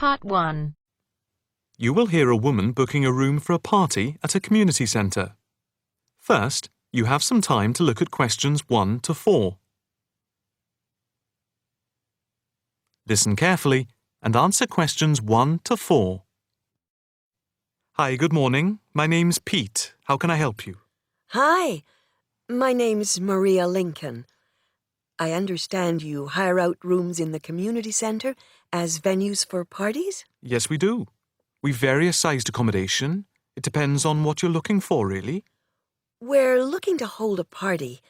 Part 1. You will hear a woman booking a room for a party at a community centre. First, you have some time to look at questions 1 to 4. Listen carefully and answer questions 1 to 4. Hi, good morning. My name's Pete. How can I help you? Hi, my name's Maria Lincoln. I understand you hire out rooms in the community centre as venues for parties? Yes, we do. We've various sized accommodation. It depends on what you're looking for, really. We're looking to hold a party,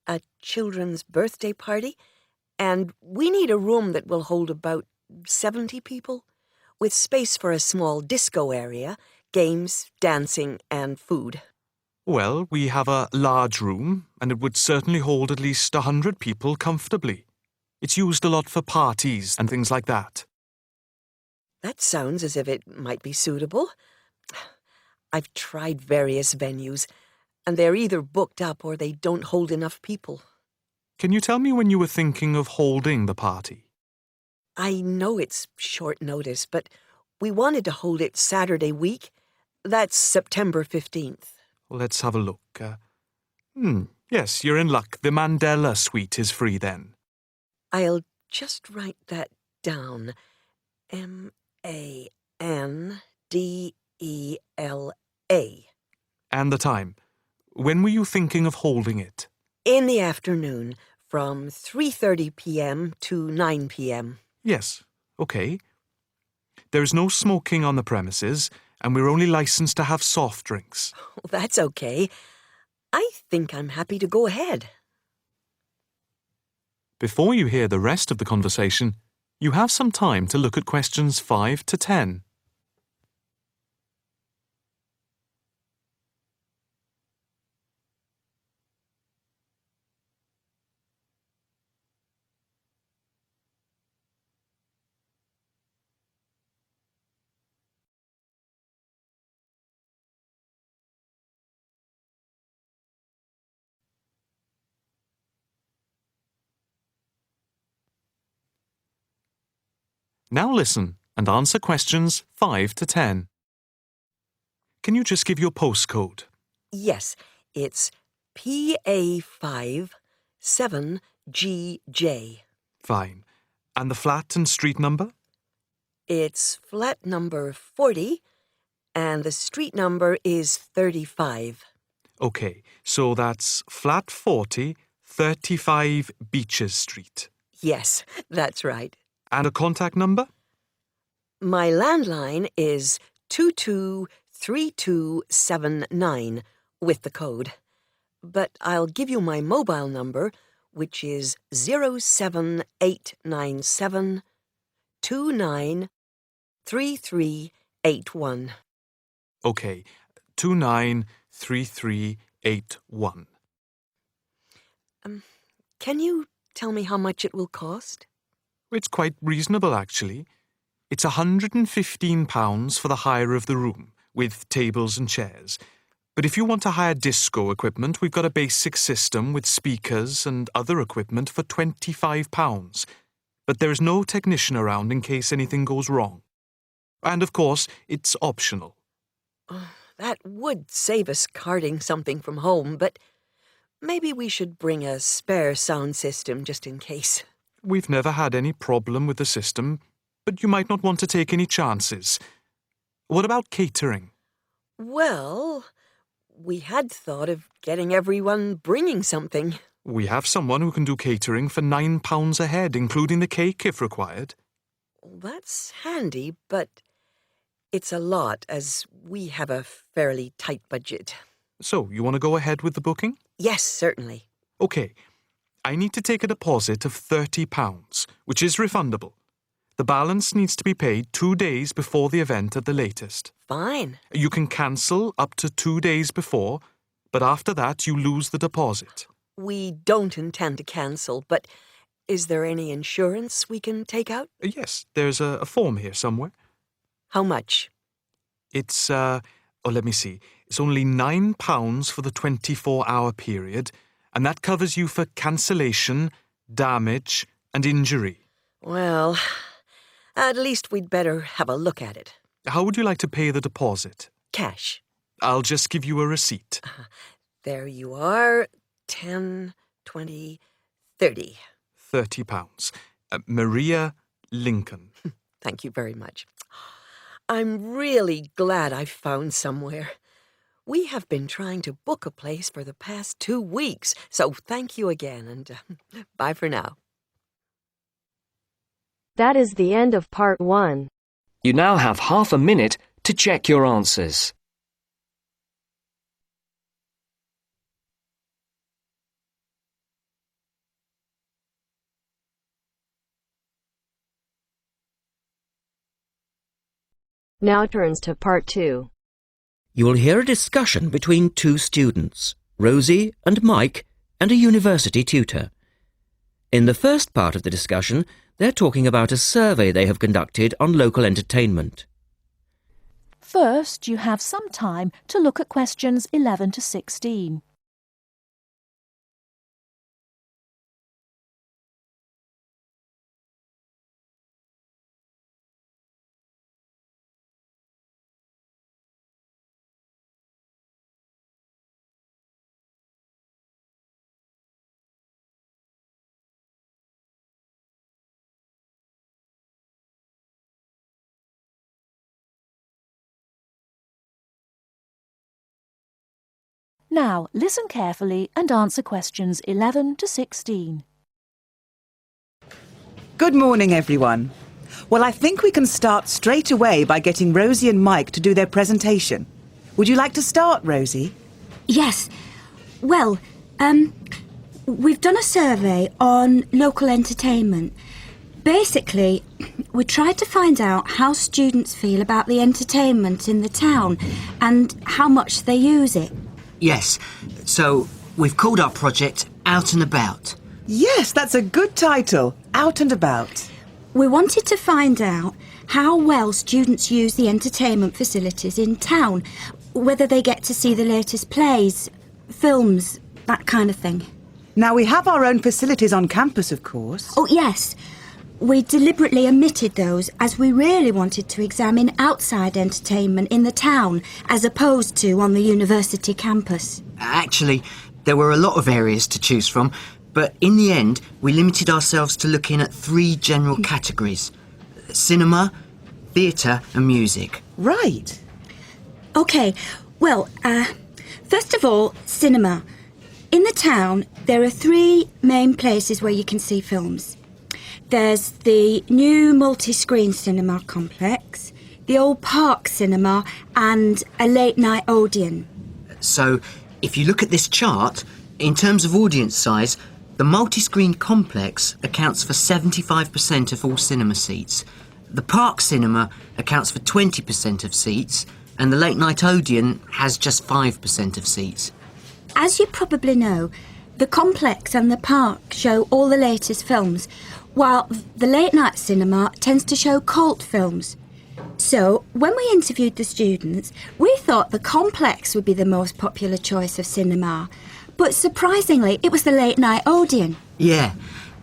a children's birthday party, and we need a room that will hold about 70 people, with space for a small disco area, games, dancing, and food. Well, we have a large room, and it would certainly hold at least 100 people comfortably. It's used a lot for parties and things like that. That sounds as if it might be suitable. I've tried various venues, and they're either booked up or they don't hold enough people. Can you tell me when you were thinking of holding the party? I know it's short notice, but we wanted to hold it Saturday week. That's September 15th. Let's have a look. Yes, you're in luck. The Mandela suite is free then. I'll just write that down. Mandela. And the time. When were you thinking of holding it? In the afternoon, from 3:30 p.m. to 9 p.m. Yes, okay. There's no smoking on the premises, and we're only licensed to have soft drinks. That's okay. I think I'm happy to go ahead. Before you hear the rest of the conversation, you have some time to look at questions 5 to 10. Now listen and answer questions 5 to 10. Can you just give your postcode? Yes, it's PA5 7GJ. Fine. And the flat and street number? It's flat number 40, and the street number is 35. Okay, so that's flat 40, 35 Beaches Street. Yes, that's right. And a contact number? My landline is 223279 with the code. But I'll give you my mobile number, which is 07897 293381. Okay, 293381. Can you tell me how much it will cost? It's quite reasonable, actually. It's £115 for the hire of the room, with tables and chairs. But if you want to hire disco equipment, we've got a basic system with speakers and other equipment for £25. But there is no technician around in case anything goes wrong. And of course, it's optional. That would save us carting something from home, but maybe we should bring a spare sound system just in case. We've never had any problem with the system, but you might not want to take any chances. What about catering? Well, we had thought of getting everyone bringing something. We have someone who can do catering for £9 a head, including the cake if required. That's handy, but it's a lot as we have a fairly tight budget. So, you want to go ahead with the booking? Yes, certainly. Okay. I need to take a deposit of £30, which is refundable. The balance needs to be paid 2 days before the event at the latest. Fine. You can cancel up to 2 days before, but after that you lose the deposit. We don't intend to cancel, but is there any insurance we can take out? Yes, there's a form here somewhere. How much? It's, let me see. It's only £9 for the 24-hour period, and that covers you for cancellation, damage, and injury. Well, At least we'd better have a look at it. How would you like to pay the deposit? Cash. I'll just give you a receipt. There you are. 10, 20, 30. £30. Maria Lincoln. Thank you very much. I'm really glad I found somewhere. We have been trying to book a place for the past 2 weeks, so thank you again, and bye for now. That is the end of part 1. You now have half a minute to check your answers. Now turns to part 2. You will hear a discussion between 2 students, Rosie and Mike, and a university tutor. In the first part of the discussion, they're talking about a survey they have conducted on local entertainment. First, you have some time to look at questions 11 to 16. Now, listen carefully and answer questions 11 to 16. Good morning, everyone. Well, I think we can start straight away by getting Rosie and Mike to do their presentation. Would you like to start, Rosie? Yes. Well, we've done a survey on local entertainment. Basically, we tried to find out how students feel about the entertainment in the town and how much they use it. Yes, so we've called our project Out and About. Yes, that's a good title. Out and About. We wanted to find out how well students use the entertainment facilities in town, whether they get to see the latest plays, films, that kind of thing. Now, we have our own facilities on campus, of course. Oh, yes. We deliberately omitted those as we really wanted to examine outside entertainment in the town as opposed to on the university campus. Actually, there were a lot of areas to choose from, but in the end, we limited ourselves to looking at 3 general categories: cinema, theatre and music. Right. OK, well, first of all, cinema. In the town, there are 3 main places where you can see films. There's the new multi-screen cinema complex, the old Park Cinema and a late-night Odeon. So, if you look at this chart, in terms of audience size, the multi-screen complex accounts for 75% of all cinema seats. The Park Cinema accounts for 20% of seats, and the late-night Odeon has just 5% of seats. As you probably know, the complex and the park show all the latest films, while the late-night cinema tends to show cult films. So, when we interviewed the students, we thought the complex would be the most popular choice of cinema. But surprisingly, it was the late-night Odeon. Yeah,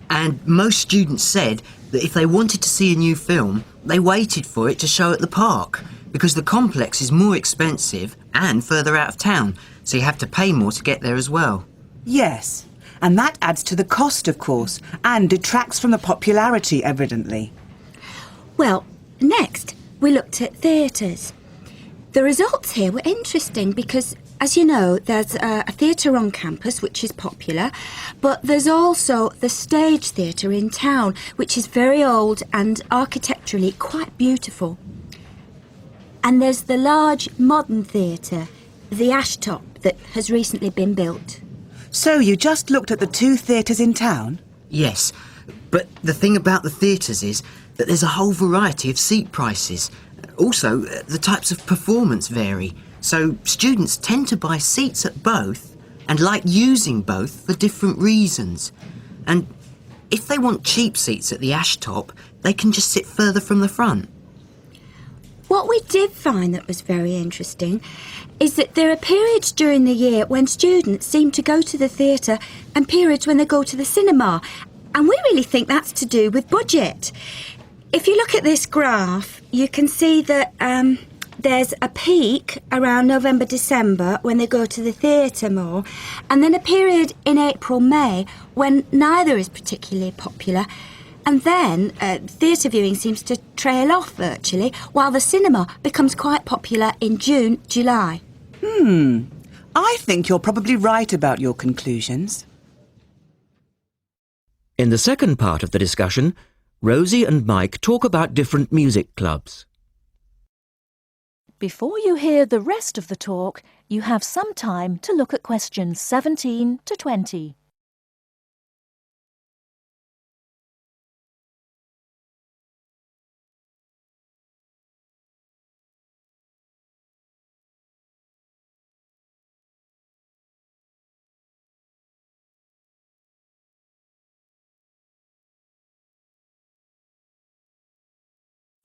and most students said that if they wanted to see a new film, they waited for it to show at the park, because the complex is more expensive and further out of town, so you have to pay more to get there as well. Yes. And that adds to the cost, of course, and detracts from the popularity, evidently. Well, next, we looked at theatres. The results here were interesting because, as you know, there's a theatre on campus, which is popular, but there's also the Stage Theatre in town, which is very old and architecturally quite beautiful. And there's the large modern theatre, the Ashtop, that has recently been built. So you just looked at the 2 theatres in town? Yes, but the thing about the theatres is that there's a whole variety of seat prices. Also, the types of performance vary, so students tend to buy seats at both and like using both for different reasons. And if they want cheap seats at the Ashtop, they can just sit further from the front. What we did find that was very interesting is that there are periods during the year when students seem to go to the theatre and periods when they go to the cinema. And we really think that's to do with budget. If you look at this graph, you can see that there's a peak around November, December when they go to the theatre more, and then a period in April, May when neither is particularly popular. And then theatre viewing seems to trail off virtually, while the cinema becomes quite popular in June, July. I think you're probably right about your conclusions. In the second part of the discussion, Rosie and Mike talk about different music clubs. Before you hear the rest of the talk, you have some time to look at questions 17 to 20.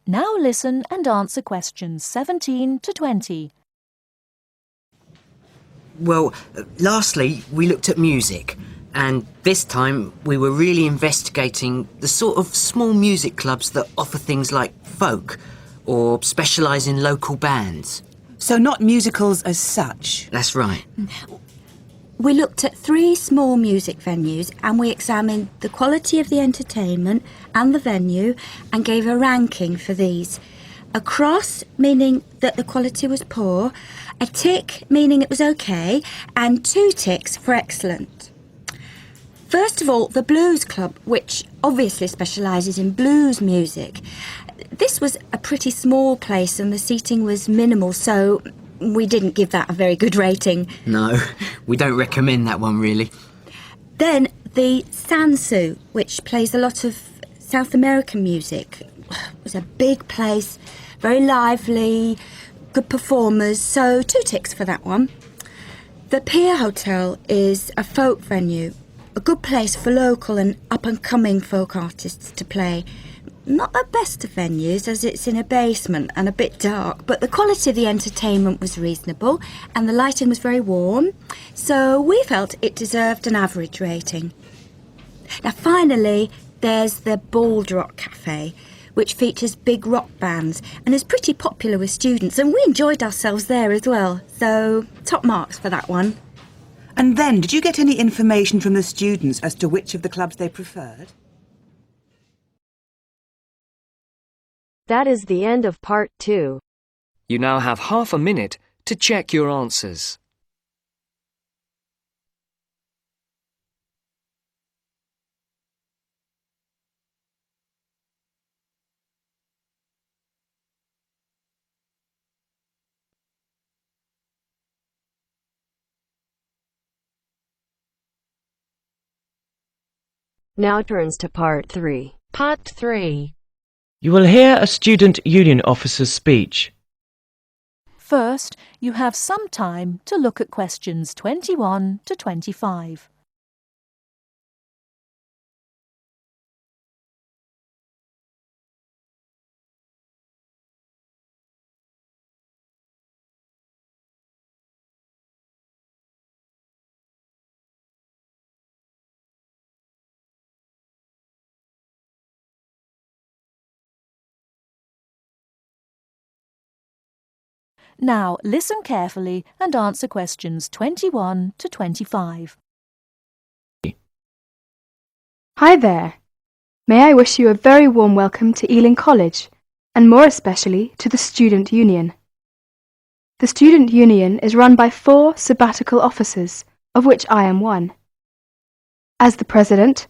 Now listen and answer questions 17 to 20. Well, lastly, we looked at music, and this time we were really investigating the sort of small music clubs that offer things like folk or specialise in local bands. So not musicals as such. That's right. We looked at 3 small music venues and we examined the quality of the entertainment and the venue and gave a ranking for these. A cross, meaning that the quality was poor, a tick, meaning it was okay, and 2 ticks for excellent. First of all, the Blues Club, which obviously specialises in blues music. This was a pretty small place and the seating was minimal, so we didn't give that a very good rating. No, we don't recommend that one, really. Then the Sansu, which plays a lot of South American music. It was a big place, very lively, good performers, so 2 ticks for that one. The Pier Hotel is a folk venue, a good place for local and up-and-coming folk artists to play. Not the best of venues, as it's in a basement and a bit dark, but the quality of the entertainment was reasonable and the lighting was very warm, so we felt it deserved an average rating. Now finally, there's the Bald Rock Cafe, which features big rock bands and is pretty popular with students, and we enjoyed ourselves there as well, so top marks for that one. And then, did you get any information from the students as to which of the clubs they preferred? That is the end of part 2. You now have half a minute to check your answers. Now turns to part 3. Part 3. You will hear a student union officer's speech. First, you have some time to look at questions 21 to 25. Now listen carefully and answer questions 21 to 25. Hi there. May I wish you a very warm welcome to Ealing College, and more especially to the Student Union. The Student Union is run by 4 sabbatical officers, of which I am one. As the President,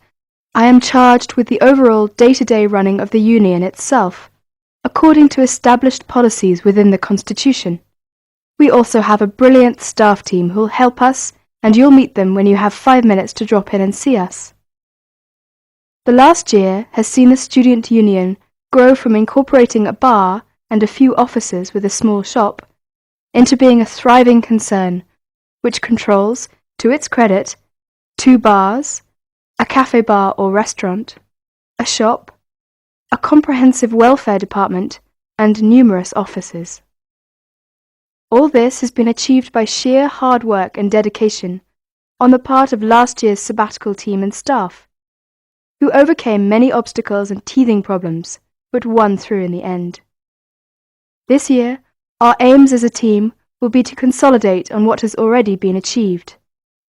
I am charged with the overall day-to-day running of the Union itself, according to established policies within the Constitution. We also have a brilliant staff team who'll help us, and you'll meet them when you have 5 minutes to drop in and see us. The last year has seen the Student Union grow from incorporating a bar and a few offices with a small shop into being a thriving concern, which controls, to its credit, 2 bars, a cafe bar or restaurant, a shop, a comprehensive welfare department, and numerous offices. All this has been achieved by sheer hard work and dedication on the part of last year's sabbatical team and staff, who overcame many obstacles and teething problems but won through in the end. This year, our aims as a team will be to consolidate on what has already been achieved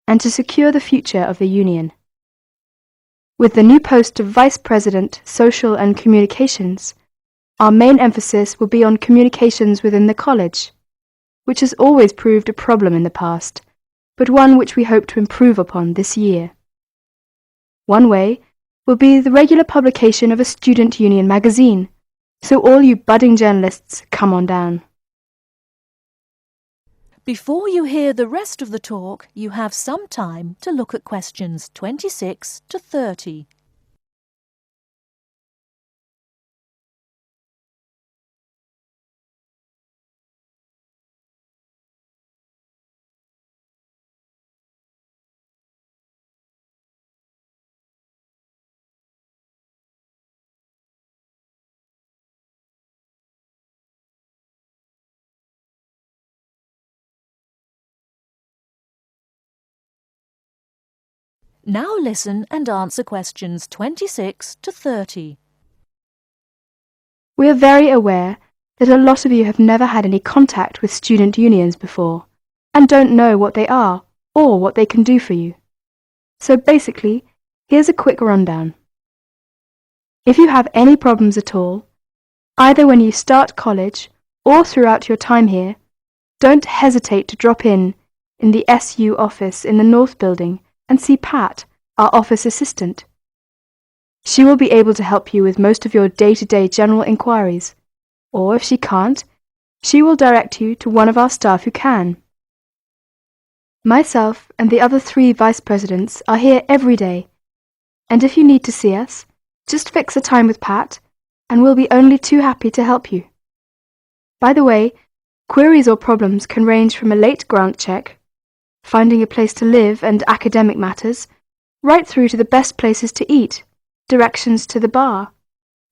and to secure the future of the Union. With the new post of Vice President, Social and Communications, our main emphasis will be on communications within the college, which has always proved a problem in the past, but one which we hope to improve upon this year. One way will be the regular publication of a student union magazine, so all you budding journalists, come on down. Before you hear the rest of the talk, you have some time to look at questions 26 to 30. Now listen and answer questions 26 to 30. We are very aware that a lot of you have never had any contact with student unions before and don't know what they are or what they can do for you. So basically, here's a quick rundown. If you have any problems at all, either when you start college or throughout your time here, don't hesitate to drop in the SU office in the North Building and see Pat, our office assistant. She will be able to help you with most of your day-to-day general inquiries, or if she can't, she will direct you to one of our staff who can. Myself and the other 3 vice presidents are here every day, and if you need to see us, just fix a time with Pat, and we'll be only too happy to help you. By the way, queries or problems can range from a late grant check, finding a place to live and academic matters, right through to the best places to eat, directions to the bar,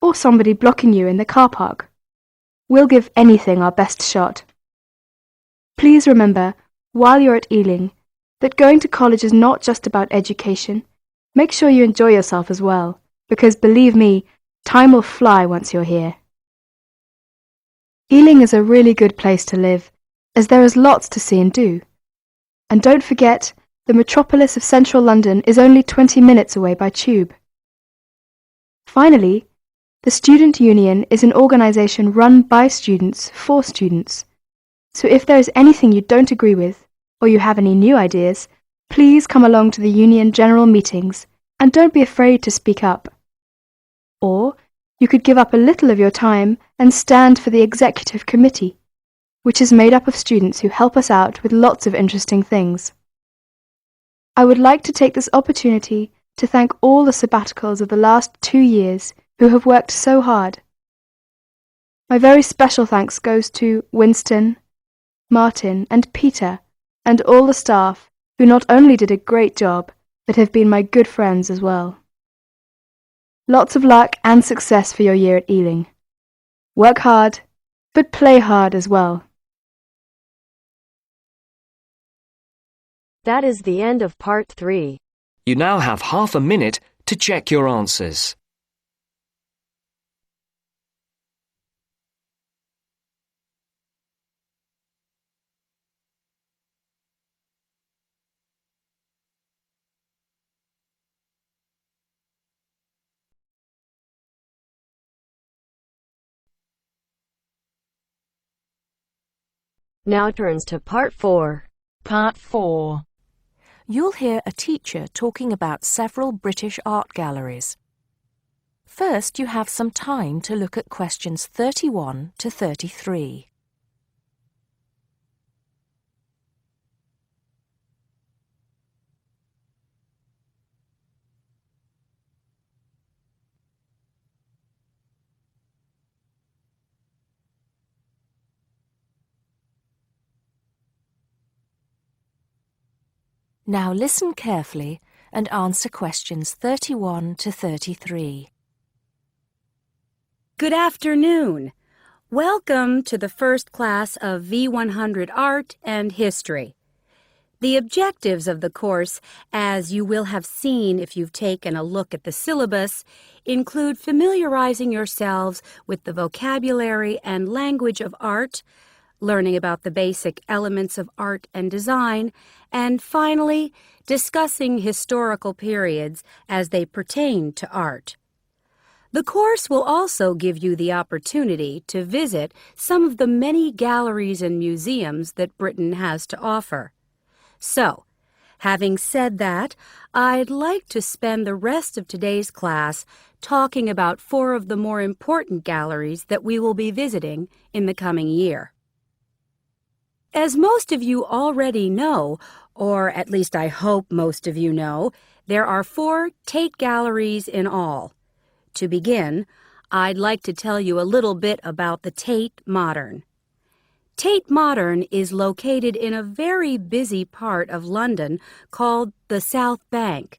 or somebody blocking you in the car park. We'll give anything our best shot. Please remember, while you're at Ealing, that going to college is not just about education. Make sure you enjoy yourself as well, because believe me, time will fly once you're here. Ealing is a really good place to live, as there is lots to see and do. And don't forget, the metropolis of central London is only 20 minutes away by tube. Finally, the Student Union is an organisation run by students for students. So if there is anything you don't agree with, or you have any new ideas, please come along to the Union General Meetings and don't be afraid to speak up. Or you could give up a little of your time and stand for the Executive Committee, which is made up of students who help us out with lots of interesting things. I would like to take this opportunity to thank all the sabbaticals of the last 2 years who have worked so hard. My very special thanks goes to Winston, Martin and Peter and all the staff who not only did a great job, but have been my good friends as well. Lots of luck and success for your year at Ealing. Work hard, but play hard as well. That is the end of part 3. You now have half a minute to check your answers. Now turns to part 4. Part 4. You'll hear a teacher talking about several British art galleries. First, you have some time to look at questions 31 to 33. Now listen carefully and answer questions 31 to 33. Good afternoon. Welcome to the first class of V100 Art and History. The objectives of the course, as you will have seen if you've taken a look at the syllabus, include familiarizing yourselves with the vocabulary and language of art, learning about the basic elements of art and design, and finally, discussing historical periods as they pertain to art. The course will also give you the opportunity to visit some of the many galleries and museums that Britain has to offer. So, having said that, I'd like to spend the rest of today's class talking about 4 of the more important galleries that we will be visiting in the coming year. As most of you already know, or at least I hope most of you know, there are 4 Tate galleries in all. To begin, I'd like to tell you a little bit about the Tate Modern. Tate Modern is located in a very busy part of London called the South Bank.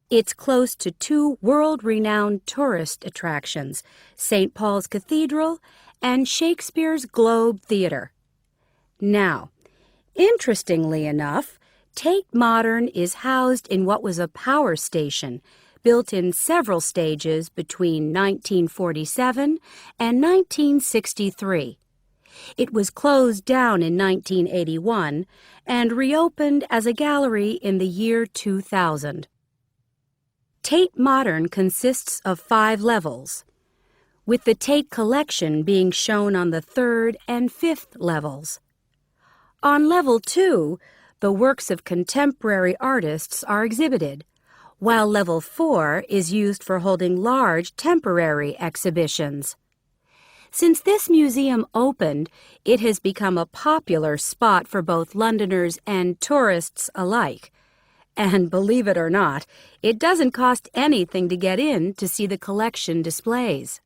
It's close to 2 world-renowned tourist attractions, St. Paul's Cathedral and Shakespeare's Globe Theatre. Now, interestingly enough, Tate Modern is housed in what was a power station, built in several stages between 1947 and 1963. It was closed down in 1981 and reopened as a gallery in the year 2000. Tate Modern consists of 5 levels, with the Tate collection being shown on the 3rd and 5th levels. On level 2, the works of contemporary artists are exhibited, while level 4 is used for holding large temporary exhibitions. Since this museum opened, it has become a popular spot for both Londoners and tourists alike. And believe it or not, it doesn't cost anything to get in to see the collection displays.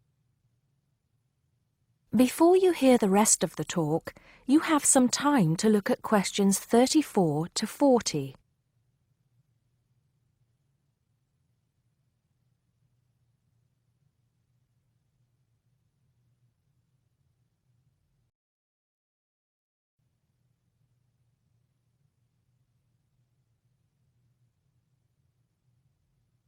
Before you hear the rest of the talk, you have some time to look at questions 34 to 40.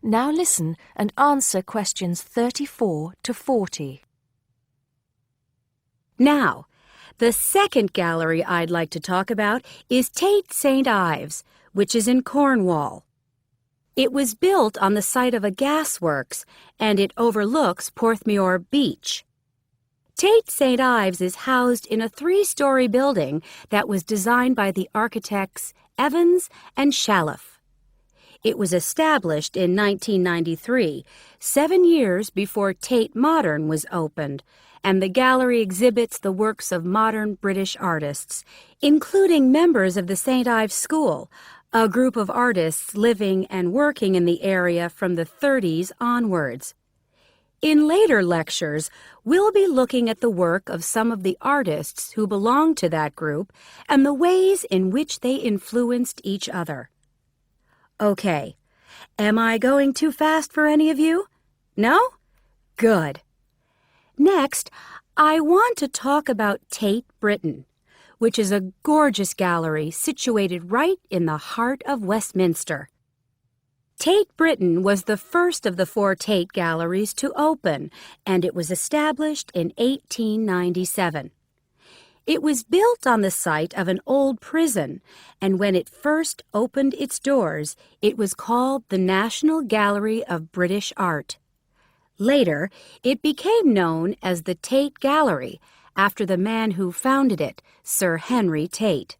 Now listen and answer questions 34 to 40. Now, the second gallery I'd like to talk about is Tate St. Ives, which is in Cornwall. It was built on the site of a gasworks, and it overlooks Porthmeor Beach. Tate St. Ives is housed in a 3-story building that was designed by the architects Evans and Shalliff. It was established in 1993, 7 years before Tate Modern was opened, and the gallery exhibits the works of modern British artists, including members of the St. Ives School, a group of artists living and working in the area from the 30s onwards. In later lectures, we'll be looking at the work of some of the artists who belong to that group and the ways in which they influenced each other. Okay, am I going too fast for any of you? No? Good. Next, I want to talk about Tate Britain, which is a gorgeous gallery situated right in the heart of Westminster. Tate Britain was the first of the 4 Tate galleries to open, and it was established in 1897. It was built on the site of an old prison, and when it first opened its doors, it was called the National Gallery of British Art. Later, it became known as the Tate Gallery, after the man who founded it, Sir Henry Tate.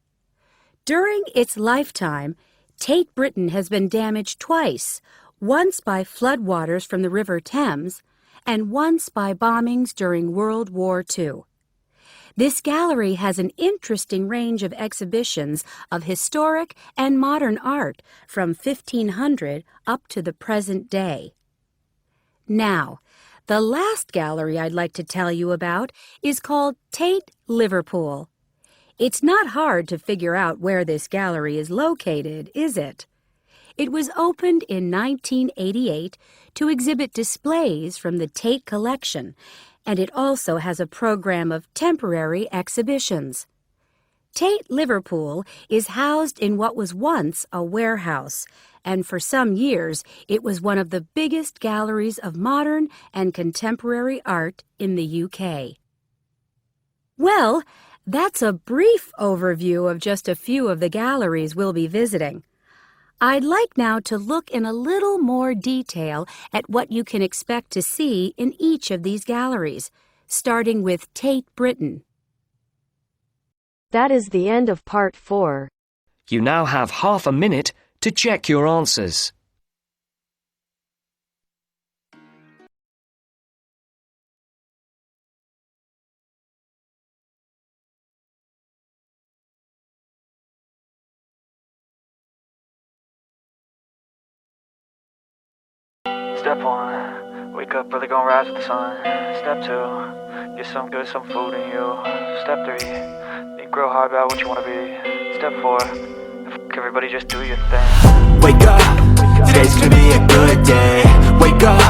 During its lifetime, Tate Britain has been damaged twice, once by floodwaters from the River Thames, and once by bombings during World War II. This gallery has an interesting range of exhibitions of historic and modern art from 1500 up to the present day. Now, the last gallery I'd like to tell you about is called Tate Liverpool. It's not hard to figure out where this gallery is located, is it? It was opened in 1988 to exhibit displays from the Tate collection, and it also has a program of temporary exhibitions. Tate Liverpool is housed in what was once a warehouse, and for some years it was one of the biggest galleries of modern and contemporary art in the UK. Well, that's a brief overview of just a few of the galleries we'll be visiting. I'd like now to look in a little more detail at what you can expect to see in each of these galleries, starting with Tate Britain. That is the end of part 4. You now have half a minute to check your answers. Step 1, wake up early, gonna rise with the sun. Step 2, get some good, some food in you. Step 3, think real hard about what you wanna be. Step 4, fuck everybody, just do your thing. Wake up, today's gonna be a good day. Wake up,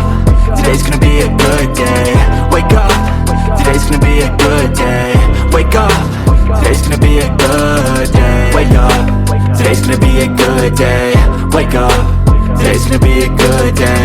today's gonna be a good day. Wake up, today's gonna be a good day. Wake up, today's gonna be a good day. Wake up, today's gonna be a good day. Wake up, today's gonna be a good day.